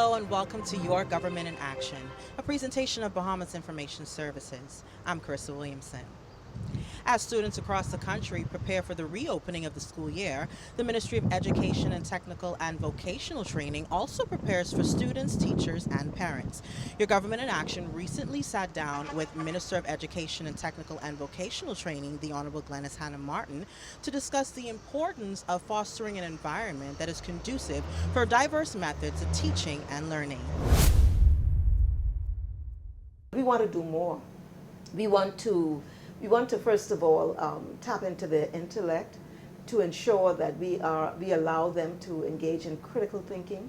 Hello and welcome to Your Government in Action, a presentation of Bahamas Information Services. I'm Carissa Williamson. As students across the country prepare for the reopening of the school year, the Ministry of Education and Technical and Vocational Training also prepares for students, teachers, and parents. Your Government in Action recently sat down with Minister of Education and Technical and Vocational Training, the Honorable Glenys Hanna Martin, to discuss the importance of fostering an environment that is conducive for diverse methods of teaching and learning. We want to do more. We want to, we want to first of all tap into their intellect to ensure that we allow them to engage in critical thinking,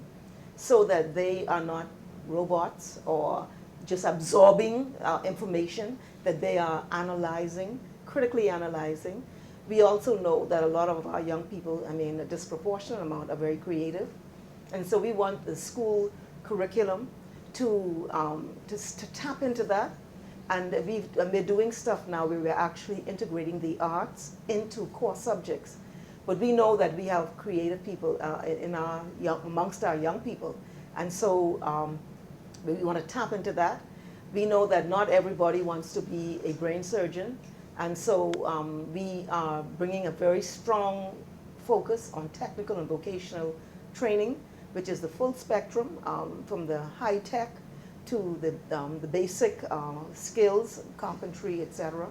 so that they are not robots or just absorbing information, that they are analyzing, critically analyzing. We also know that a lot of our young people, a disproportionate amount, are very creative, and so we want the school curriculum to tap into that. And we're doing stuff now where we're actually integrating the arts into core subjects. But we know that we have creative people amongst our young people. And so we want to tap into that. We know that not everybody wants to be a brain surgeon. And so we are bringing a very strong focus on technical and vocational training, which is the full spectrum, from the high tech to the basic skills, carpentry, etc.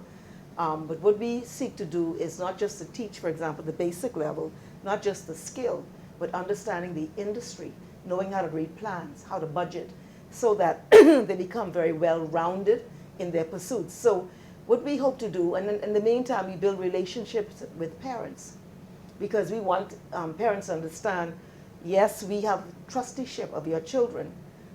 But what we seek to do is not just to teach, for example, the basic level, not just the skill, but understanding the industry, knowing how to read plans, how to budget, so that they become very well-rounded in their pursuits. So what we hope to do, and in the meantime, we build relationships with parents, because we want parents to understand, yes, we have trusteeship of your children,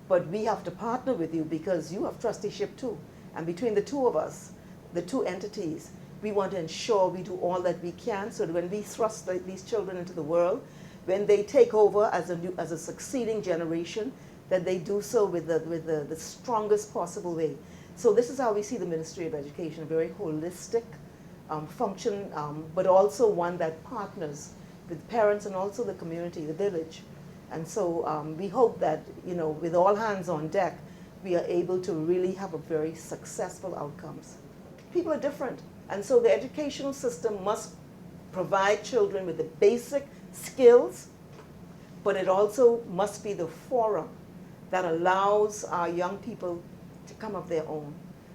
but we have to partner with you because you have trusteeship too. And between the two of us, the two entities, we want to ensure we do all that we can so that when we thrust these children into the world, when they take over as a succeeding generation, that they do so with the strongest possible way. So this is how we see the Ministry of Education, a very holistic function, but also one that partners with parents and also the community, the village. And so we hope that, with all hands on deck, we are able to really have a very successful outcomes. People are different, and so the educational system must provide children with the basic skills, but it also must be the forum that allows our young people to come of their own,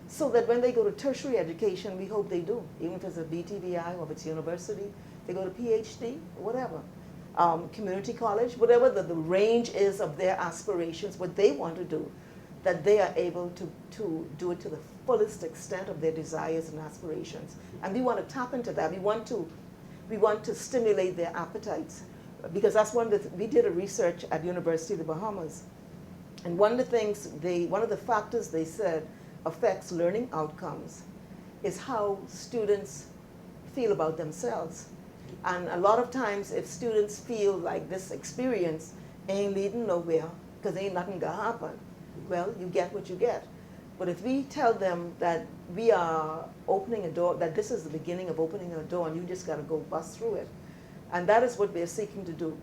so that when they go to tertiary education, we hope they do, even if it's a BTVI or if it's university, they go to PhD, whatever. Community college, whatever the range is of their aspirations, what they want to do, that they are able to do it to the fullest extent of their desires and aspirations. And we want to tap into that. We want to stimulate their appetites, because that's we did a research at University of the Bahamas, and one of the factors they said affects learning outcomes is how students feel about themselves. And a lot of times, if students feel like this experience ain't leading nowhere because ain't nothing gonna happen, well, you get what you get. But if we tell them that we are opening a door, that this is the beginning of opening a door and you just gotta go bust through it, and that is what we're seeking to do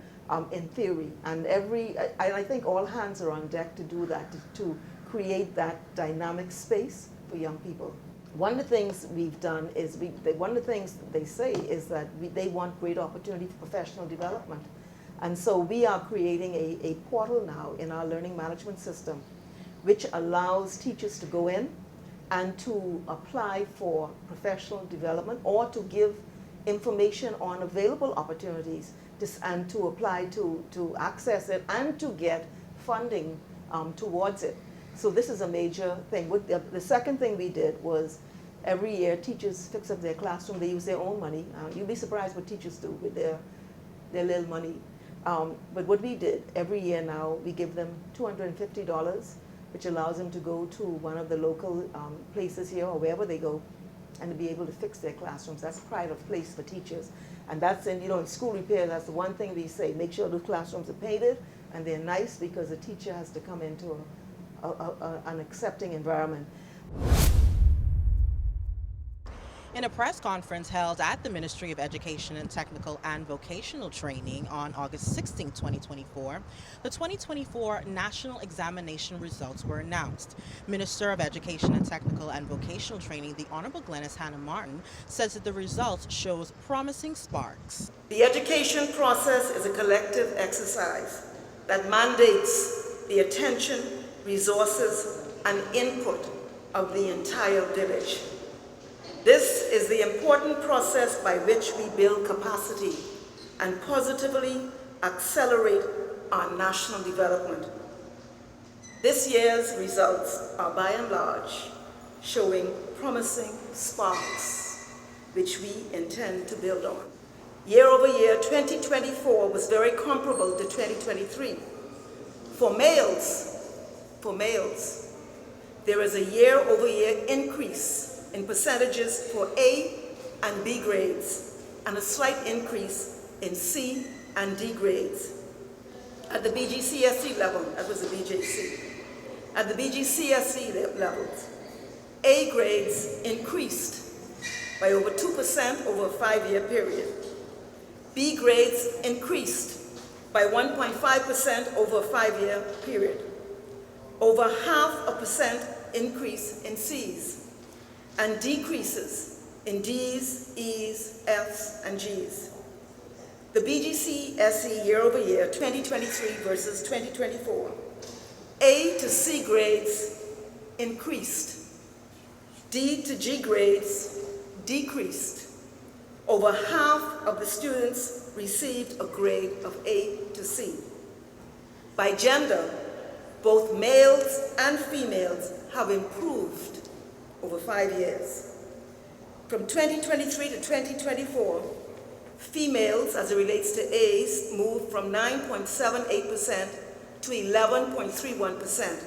in theory. And I think all hands are on deck to do that, to create that dynamic space for young people. One of the things we've done is, one of the things they say is that they want great opportunity for professional development. And so we are creating a portal now in our learning management system, which allows teachers to go in and to apply for professional development or to give information on available opportunities and to apply to access it and to get funding towards it. So this is a major thing. The second thing we did was, every year teachers fix up their classroom. They use their own money. You'd be surprised what teachers do with their little money. But what we did, every year now, we give them $250, which allows them to go to one of the local places here or wherever they go, and to be able to fix their classrooms. That's pride of place for teachers. And that's in school repair, that's the one thing we say, make sure those classrooms are painted and they're nice, because the teacher has to come into an accepting environment. In a press conference held at the Ministry of Education and Technical and Vocational Training on August 16, 2024, the 2024 national examination results were announced. Minister of Education and Technical and Vocational Training, the Honorable Glenys Hanna Martin, says that the results shows promising sparks. The education process is a collective exercise that mandates the attention, resources, and input of the entire village. This is the important process by which we build capacity and positively accelerate our national development. This year's results are by and large showing promising sparks, which we intend to build on. Year over year, 2024 was very comparable to 2023. For males, there is a year-over-year increase in percentages for A and B grades, and a slight increase in C and D grades. At the BGCSE level, that was the BJC. At the BGCSE levels, A grades increased by over 2% over a 5-year period. B grades increased by 1.5% over a 5-year period. Over 0.5% increase in C's, and decreases in D's, E's, F's, and G's. The BGCSE year over year, 2023 versus 2024, A to C grades increased, D to G grades decreased. Over half of the students received a grade of A to C. By gender, both males and females have improved over 5 years. From 2023 to 2024, females, as it relates to A's, moved from 9.78% to 11.31%.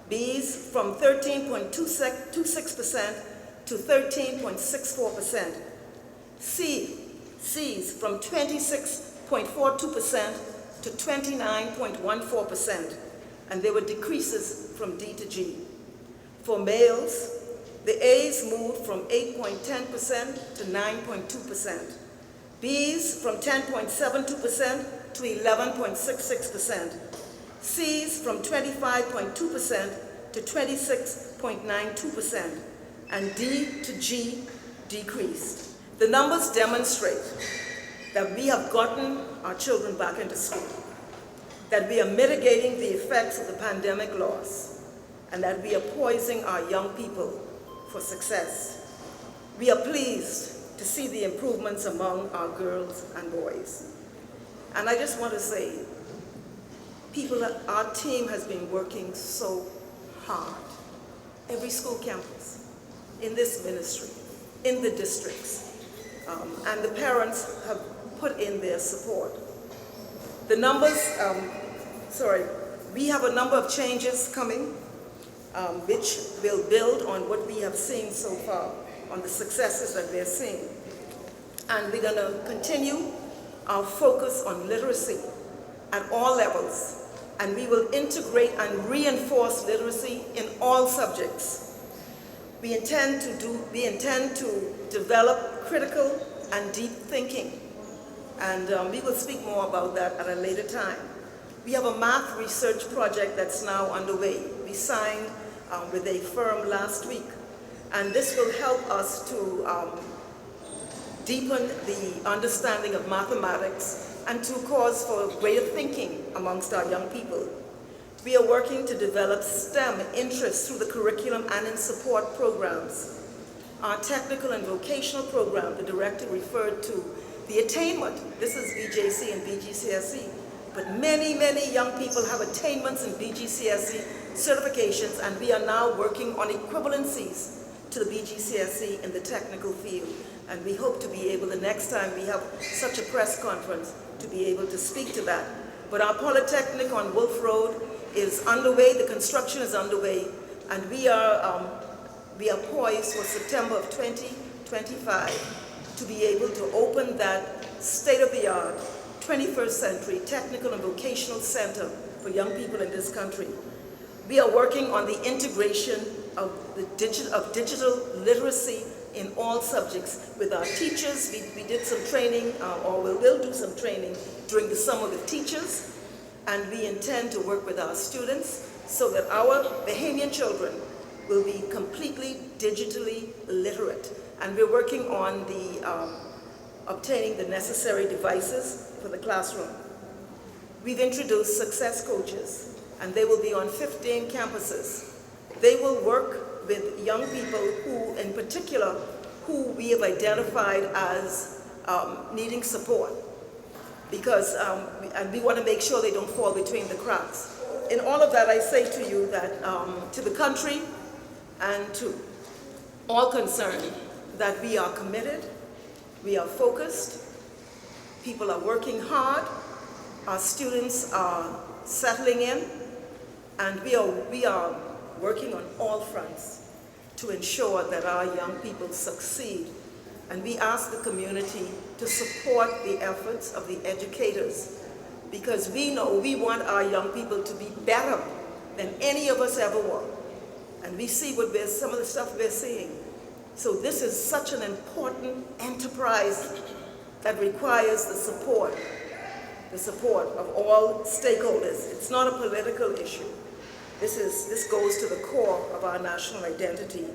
B's from 13.26% to 13.64%. C's from 26.42% to 29.14%. And there were decreases from D to G. For males, the A's moved from 8.10% to 9.2%. B's from 10.72% to 11.66%. C's from 25.2% to 26.92%. And D to G decreased. The numbers demonstrate that we have gotten our children back into school, that we are mitigating the effects of the pandemic loss, and that we are poising our young people for success. We are pleased to see the improvements among our girls and boys. And I just want to say, our team has been working so hard. Every school campus, in this ministry, in the districts, and the parents have put in their support. The numbers, we have a number of changes coming, which will build on what we have seen so far, on the successes that we're seeing. And we're going to continue our focus on literacy at all levels, and we will integrate and reinforce literacy in all subjects. We intend to develop critical and deep thinking, and we will speak more about that at a later time. We have a math research project that's now underway. We signed with a firm last week, and this will help us to deepen the understanding of mathematics and to cause for greater thinking amongst our young people. We are working to develop STEM interests through the curriculum and in support programs. Our technical and vocational program, the director referred to the attainment. This is BJC and BGCSE, but many, many young people have attainments in BGCSE certifications, and we are now working on equivalencies to the BGCSE in the technical field. And we hope to be able, the next time we have such a press conference, to be able to speak to that. But our Polytechnic on Wolf Road is underway, the construction is underway, and we are poised for September of 2025 to be able to open that state-of-the-art 21st century technical and vocational center for young people in this country. We are working on the integration of digital literacy in all subjects with our teachers. We did some training, or we will do some training during the summer with teachers, and we intend to work with our students so that our Bahamian children will be completely digitally literate. And we're working on obtaining the necessary devices for the classroom. We've introduced success coaches, and they will be on 15 campuses. They will work with young people who, in particular, who we have identified as needing support, because and we want to make sure they don't fall between the cracks. In all of that, I say to you that to the country and to all concerned, that we are committed, we are focused, people are working hard, our students are settling in, and we are working on all fronts to ensure that our young people succeed. And we ask the community to support the efforts of the educators, because we know we want our young people to be better than any of us ever were. And we see some of the stuff we're seeing. So this is such an important enterprise that requires the support of all stakeholders. It's not a political issue. This goes to the core of our national identity.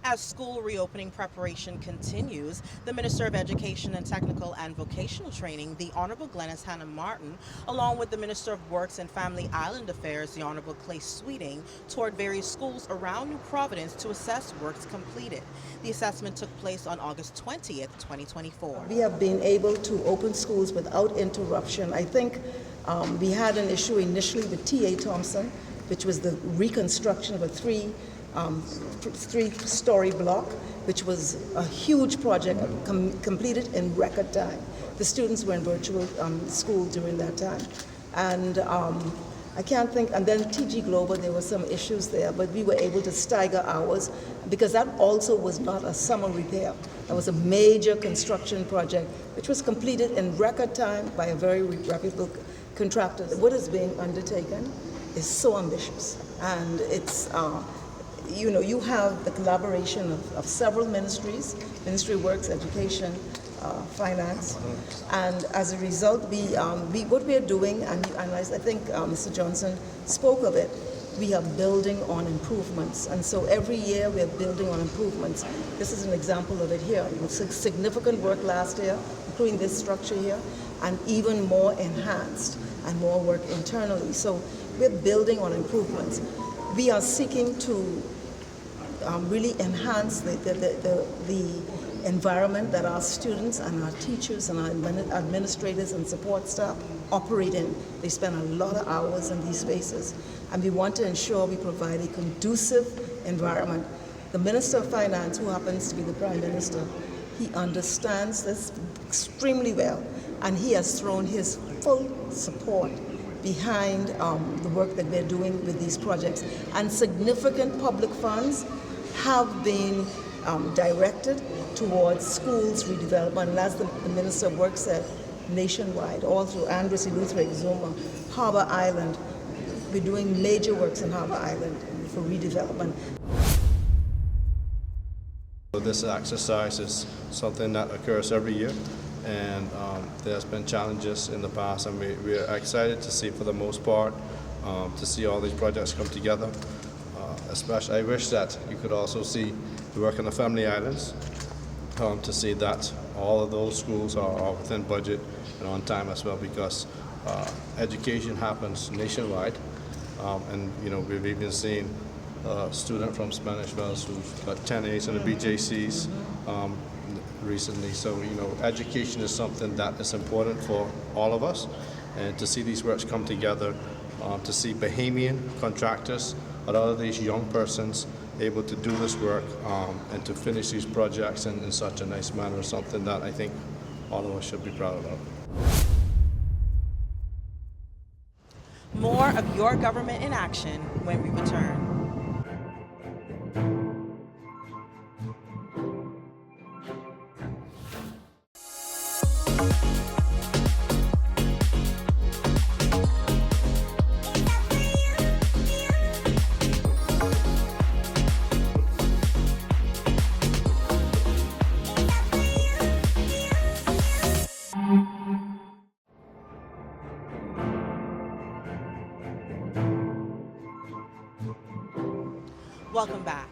As school reopening preparation continues, the Minister of Education and Technical and Vocational Training, the Honorable Glenys Hanna Martin, along with the Minister of Works and Family Island Affairs, the Honorable Clay Sweeting, toured various schools around New Providence to assess works completed. The assessment took place on August 20th, 2024. We have been able to open schools without interruption. I think we had an issue initially with T.A. Thompson, which was the reconstruction of a three-story block, which was a huge project completed in record time. The students were in virtual school during that time. And I can't think, and then TG Global, there were some issues there, but we were able to stagger hours because that also was not a summer repair. That was a major construction project which was completed in record time by a very reputable contractor. What is being undertaken is so ambitious, and it's you have the collaboration of several ministries, Ministry of Works, Education, Finance, and as a result, what we are doing, and I think Mr. Johnson spoke of it, we are building on improvements, and so every year we are building on improvements. This is an example of it here. It was significant work last year, including this structure here, and even more enhanced and more work internally. So we're building on improvements. We are seeking to really enhance the environment that our students and our teachers and our administrators and support staff operate in. They spend a lot of hours in these spaces, and we want to ensure we provide a conducive environment. The Minister of Finance, who happens to be the Prime Minister, he understands this extremely well, and he has thrown his full support behind the work that we're doing with these projects. And significant public funds have been directed towards schools redevelopment. And as the Minister of Work said, nationwide, all through Andros, Eleuthera, Exuma, Harbor Island. We're doing major works in Harbor Island for redevelopment. This exercise is something that occurs every year, and there's been challenges in the past, and we're excited to see, for the most part, to see all these projects come together. Especially, I wish that you could also see the work in the Family Islands, to see that all of those schools are within budget and on time as well, because education happens nationwide, and we've even seen a student from Spanish Wells who's got 10 A's in the BJCs recently. So education is something that is important for all of us, and to see these works come together, to see Bahamian contractors, a lot of these young persons able to do this work and to finish these projects in such a nice manner is something that I think all of us should be proud of. More of Your Government in Action when we return. Welcome back.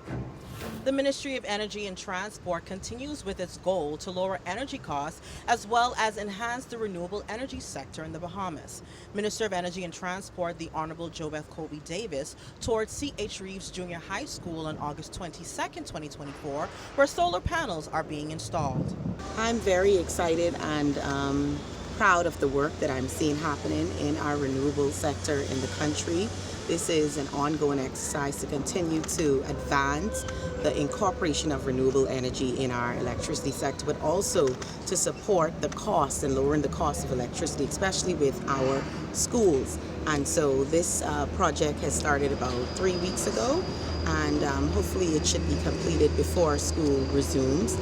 The Ministry of Energy and Transport continues with its goal to lower energy costs as well as enhance the renewable energy sector in the Bahamas. Minister of Energy and Transport, the Honorable JoBeth Colby Davis, toured C.H. Reeves Junior High School on August 22nd, 2024, where solar panels are being installed. I'm very excited and proud of the work that I'm seeing happening in our renewable sector in the country. This is an ongoing exercise to continue to advance the incorporation of renewable energy in our electricity sector, but also to support the cost and lowering the cost of electricity, especially with our schools. And so this project has started about 3 weeks ago, and hopefully it should be completed before school resumes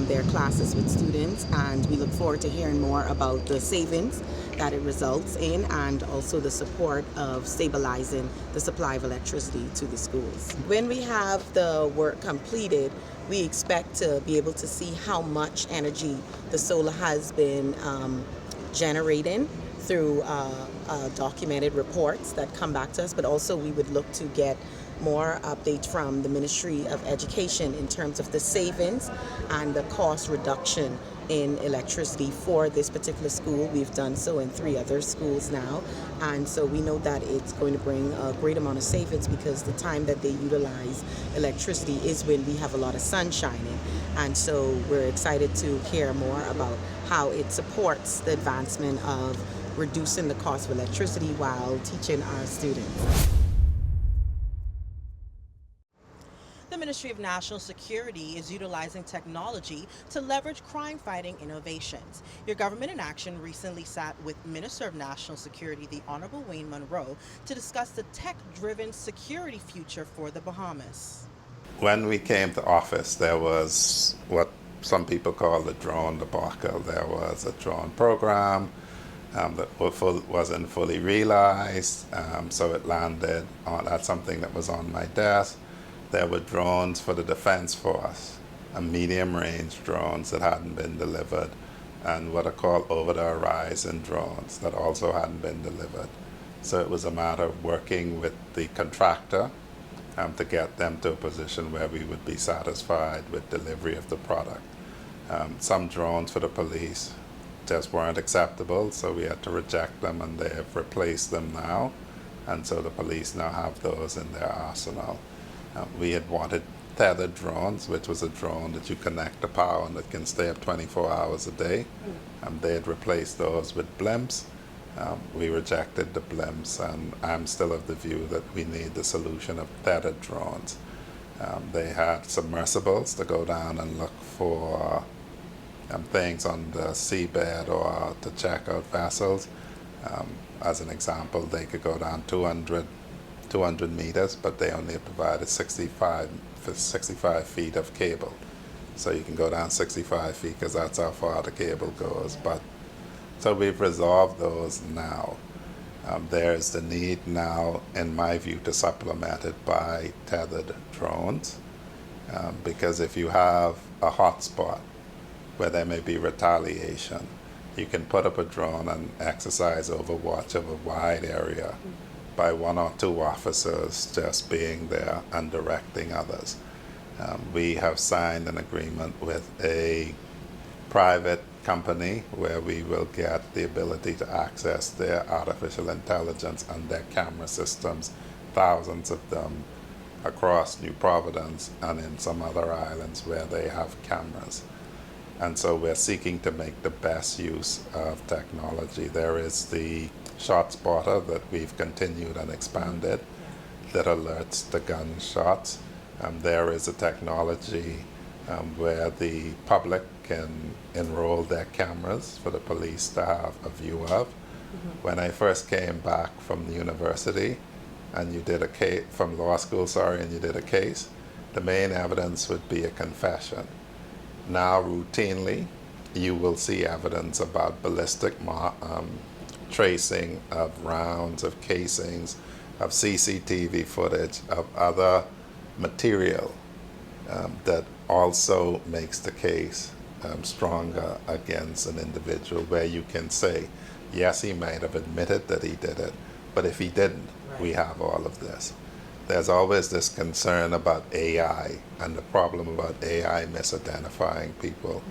their classes with students. And we look forward to hearing more about the savings that it results in and also the support of stabilizing the supply of electricity to the schools. When we have the work completed, we expect to be able to see how much energy the solar has been generating through documented reports that come back to us, but also we would look to get more updates from the Ministry of Education in terms of the savings and the cost reduction in electricity for this particular school. We've done so in 3 other schools now, and so we know that it's going to bring a great amount of savings because the time that they utilize electricity is when we have a lot of sun shining. And so we're excited to hear more about how it supports the advancement of reducing the cost of electricity while teaching our students. The Ministry of National Security is utilizing technology to leverage crime-fighting innovations. Your Government in Action recently sat with Minister of National Security, the Honorable Wayne Monroe, to discuss the tech-driven security future for the Bahamas. When we came to office, there was what some people call the drone debacle. There was a drone program that wasn't fully realized, so it landed on, that's something that was on my desk. There were drones for the Defense Force, medium-range drones that hadn't been delivered, and what are called over-the-horizon drones that also hadn't been delivered. So it was a matter of working with the contractor to get them to a position where we would be satisfied with delivery of the product. Some drones for the police just weren't acceptable, so we had to reject them, and they have replaced them now, and so the police now have those in their arsenal. We had wanted tethered drones, which was a drone that you connect to power and that can stay up 24 hours a day. They had replaced those with blimps. We rejected the blimps, and I'm still of the view that we need the solution of tethered drones. They had submersibles to go down and look for things on the seabed or to check out vessels. As an example, they could go down 200 meters, but they only provided 65 feet of cable. So you can go down 65 feet because that's how far the cable goes. But so we've resolved those now. There's the need now, in my view, to supplement it by tethered drones, because if you have a hotspot where there may be retaliation, you can put up a drone and exercise overwatch of a wide area by 1 or 2 officers just being there and directing others. We have signed an agreement with a private company where we will get the ability to access their artificial intelligence and their camera systems, thousands of them across New Providence and in some other islands where they have cameras. And so we're seeking to make the best use of technology. There is the ShotSpotter that we've continued and expanded that alerts the gunshots. There is a technology where the public can enroll their cameras for the police to have a view of. When I first came back from the university and you did a case, from law school, and you did a case, the main evidence would be a confession. Now routinely you will see evidence about ballistic tracing of rounds, of casings, of CCTV footage, of other material that also makes the case stronger against an individual, where you can say, yes, he might have admitted that he did it, but if he didn't, we have all of this. there's always this concern about AI and the problem about AI misidentifying people.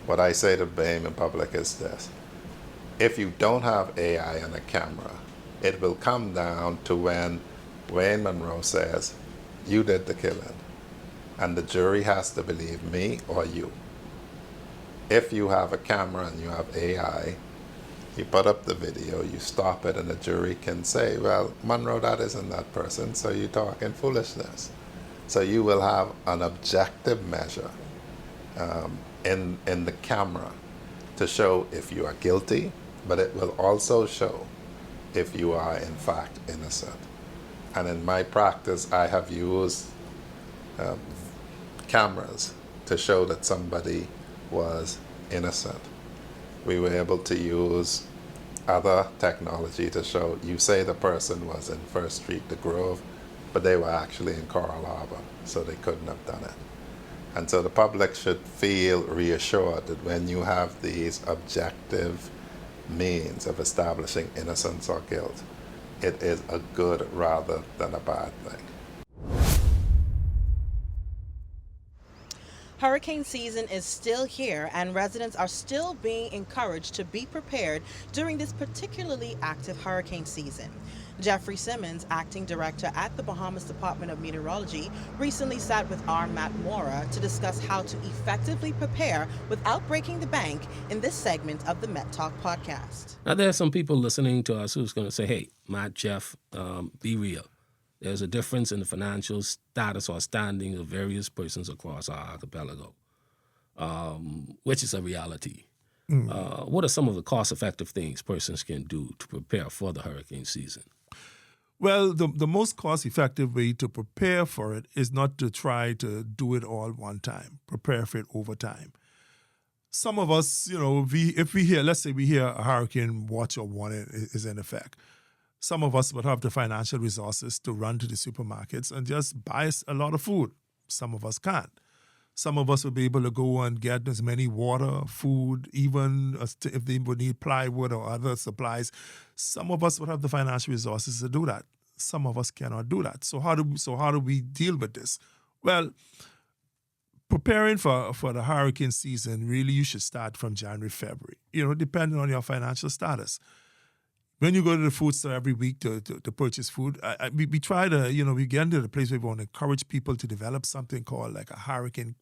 What I say to Bahamian public is this: if you don't have AI on a camera, it will come down to when Wayne Monroe says, "You did the killing," and the jury has to believe me or you. If you have a camera and you have AI, you put up the video, you stop it, and the jury can say, well, Monroe, that isn't that person, so you're talking foolishness. So you will have an objective measure in the camera to show if you are guilty, but it will also show if you are in fact innocent. And in my practice, I have used cameras to show that somebody was innocent. We were able to use other technology to show, you say the person was in First Street, the Grove, but they were actually in Coral Harbor, so they couldn't have done it. And so the public should feel reassured that when you have these objective means of establishing innocence or guilt, it is a good rather than a bad thing. Hurricane season is still here, and residents are still being encouraged to be prepared during this particularly active hurricane season. Jeffrey Simmons, acting director at the Bahamas Department of Meteorology, recently sat with R. Matt Mora to discuss how to effectively prepare without breaking the bank in this segment of the Met Talk podcast. Now, there are some people listening to us who's going to say, hey, Matt, Jeff, be real. There's a difference in the financial status or standing of various persons across our archipelago, which is a reality. What are some of the cost-effective things persons can do to prepare for the hurricane season? Well, the most cost-effective way to prepare for it is not to try to do it all one time. Prepare for it over time. Some of us, if we hear, let's say we hear a hurricane watch or warning is in effect, some of us would have the financial resources to run to the supermarkets and just buy a lot of food. Some of us can't. Some of us would be able to go and get as many water, food, even if they would need plywood or other supplies. Some of us would have the financial resources to do that. Some of us cannot do that. So how do we deal with this? Well, preparing for the hurricane season, really you should start from January, February, depending on your financial status. When you go to the food store every week to purchase food, we try to, we get into the place where we want to encourage people to develop something called like a hurricane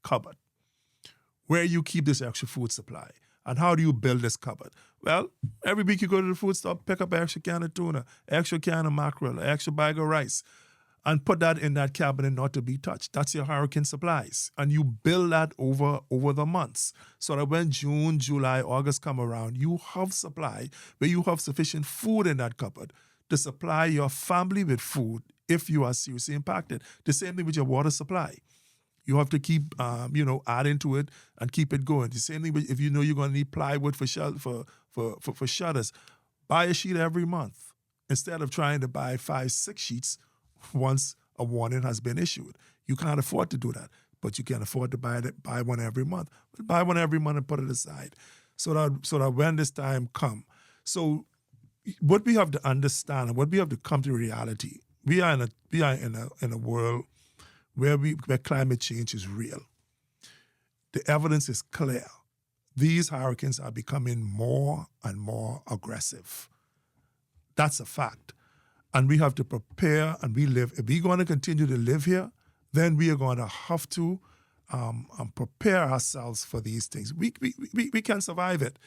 cupboard, where you keep this extra food supply. And how do you build this cupboard? Well, every week you go to the food store, pick up an extra can of tuna, extra can of mackerel, an extra bag of rice, and put that in that cabinet not to be touched. That's your hurricane supplies. And you build that over the months so that when June, July, August come around, you have supply where you have sufficient food in that cupboard to supply your family with food if you are seriously impacted. The same thing with your water supply. You have to keep, adding to it and keep it going. The same thing if you know you're going to need plywood for shutters, buy a sheet every month instead of trying to buy 5-6 sheets once a warning has been issued. You can't afford to do that, but you can afford to buy one every month. Buy one every month and put it aside, so that when this time come. So what we have to understand and what we have to come to reality, we are in a world where climate change is real. The evidence is clear. These hurricanes are becoming more and more aggressive. That's a fact. And we have to prepare and if we're going to continue to live here, then we are going to have to prepare ourselves for these things. We can survive it,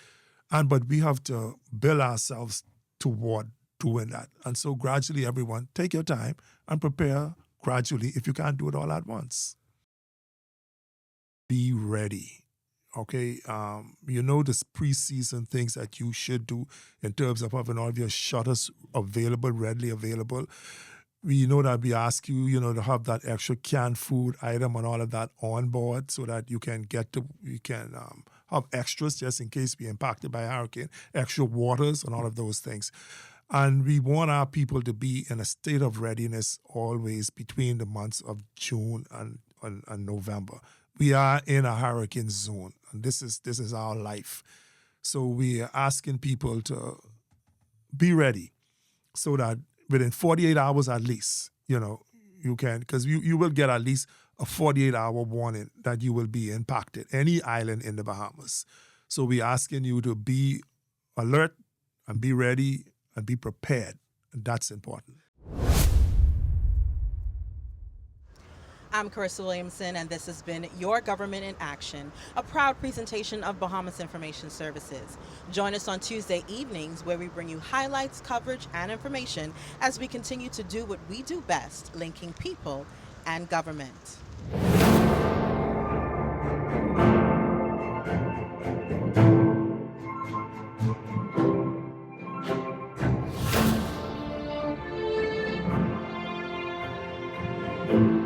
but we have to build ourselves toward doing that. And so gradually, everyone, take your time and prepare gradually if you can't do it all at once. Be ready. Okay, this pre-season things that you should do in terms of having all of your shutters readily available. We know that we ask you, to have that extra canned food item and all of that on board so that you can have extras just in case we're impacted by a hurricane, extra waters and all of those things. And we want our people to be in a state of readiness always between the months of June and November. We are in a hurricane zone, and this is our life. So we are asking people to be ready so that within 48 hours at least, you can, because you will get at least a 48-hour warning that you will be impacted, any island in the Bahamas. So we're asking you to be alert and be ready and be prepared. And that's important. I'm Carissa Williamson, and this has been Your Government in Action, a proud presentation of Bahamas Information Services. Join us on Tuesday evenings, where we bring you highlights, coverage, and information as we continue to do what we do best, linking people and government. Thank you.